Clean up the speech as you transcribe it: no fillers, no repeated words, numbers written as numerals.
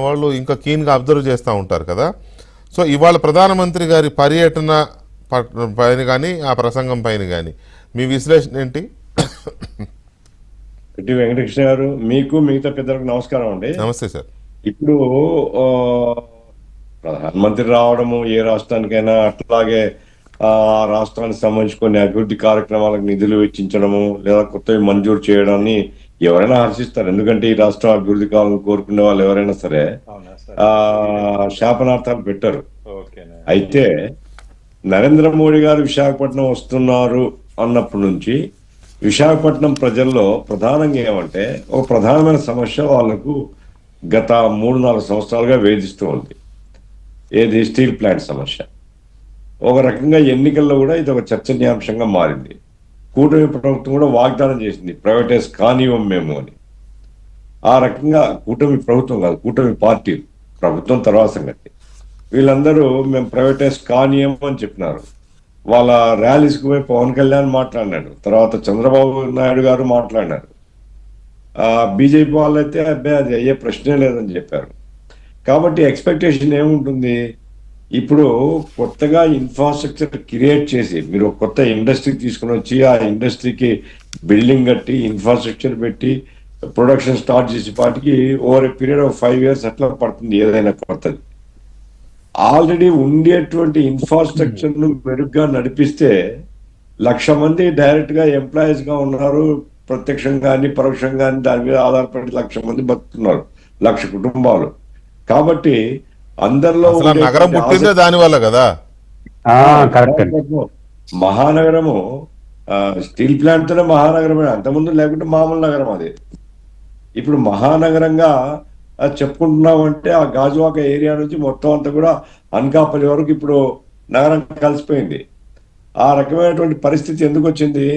వాళ్ళు ఇంకా కీన్గా అబ్జర్వ్ చేస్తూ ఉంటారు కదా. సో ఇవాళ ప్రధానమంత్రి గారి పర్యటన పైన కానీ ఆ ప్రసంగం పైన కానీ మీ విశ్లేషణ ఏంటి? రెడ్డి వెంకటకృష్ణ గారు, మీకు మిగతా పెద్దలకు నమస్కారం అండి. నమస్తే సార్. ఇప్పుడు ఆ, ప్రధానమంత్రి రావడము ఏ రాష్ట్రానికైనా అట్లాగే ఆ రాష్ట్రానికి సంబంధించి కొన్ని అభివృద్ధి కార్యక్రమాలకు నిధులు వెచ్చించడము లేదా కొత్తవి మంజూరు చేయడాన్ని ఎవరైనా హర్షిస్తారు. ఎందుకంటే ఈ రాష్ట్రం అభివృద్ధి కావాలని కోరుకునే వాళ్ళు ఎవరైనా సరే శాపనార్థాలు పెట్టారు. అయితే నరేంద్ర మోడీ గారు విశాఖపట్నం వస్తున్నారు అన్నప్పటి నుంచి విశాఖపట్నం ప్రజల్లో ప్రధానంగా ఏమంటే ఒక ప్రధానమైన సమస్య వాళ్లకు గత 3-4 సంవత్సరాలుగా వేధిస్తూ ఉంది. ఏది? స్టీల్ ప్లాంట్ సమస్య. ఒక రకంగా ఎన్నికల్లో కూడా ఇది ఒక చర్చనీయాంశంగా మారింది. కూటమి ప్రభుత్వం కూడా వాగ్దానం చేసింది ప్రైవేటైజ్ కానివ్వం మేము అని. ఆ రకంగా కూటమి ప్రభుత్వం కాదు, కూటమి పార్టీలు, ప్రభుత్వం తర్వాత సంగతి, వీళ్ళందరూ మేము ప్రైవేటైజ్ కానివ్వం అని చెప్పినారు. వాళ్ళ ర్యాలీస్కి పోయి పవన్ కళ్యాణ్ మాట్లాడినాడు, తర్వాత చంద్రబాబు నాయుడు గారు మాట్లాడినారు. బీజేపీ వాళ్ళైతే అబ్బాయి అది అయ్యే ప్రశ్నే లేదని చెప్పారు. కాబట్టి ఎక్స్పెక్టేషన్ ఏముంటుంది? ఇప్పుడు కొత్తగా ఇన్ఫ్రాస్ట్రక్చర్ క్రియేట్ చేసి మీరు ఒక కొత్త ఇండస్ట్రీ తీసుకుని వచ్చి ఆ ఇండస్ట్రీకి బిల్డింగ్ కట్టి ఇన్ఫ్రాస్ట్రక్చర్ పెట్టి ప్రొడక్షన్ స్టార్ట్ చేసే పాటికి over a period of 5 years అట్లా పడుతుంది ఏదైనా కొత్తది. ఆల్రెడీ ఉండేటువంటి ఇన్ఫ్రాస్ట్రక్చర్ ను మెరుగ్గా నడిపిస్తే 1,00,000 మంది డైరెక్ట్ గా ఎంప్లాయీస్ గా ఉన్నారు, ప్రత్యక్షంగా కానీ పరోక్షంగా కానీ దాని మీద ఆధారపడి 1,00,000 మంది బతుకుతున్నారు, 1,00,000 కుటుంబాలు. కాబట్టి అందరిలో నగరం పుట్టిందే దాని వల్ల కదా. మహానగరము స్టీల్ ప్లాంట్ తోనే మహానగరమే, అంతకుముందు లేకుంటే మామూలు నగరం అది. ఇప్పుడు మహానగరంగా చెప్పుకుంటున్నామంటే ఆ గాజువాక ఏరియా నుంచి మొత్తం అంతా కూడా అనకాపల్లి వరకు ఇప్పుడు నగరం కలిసిపోయింది. ఆ రకమైనటువంటి పరిస్థితి ఎందుకు వచ్చింది?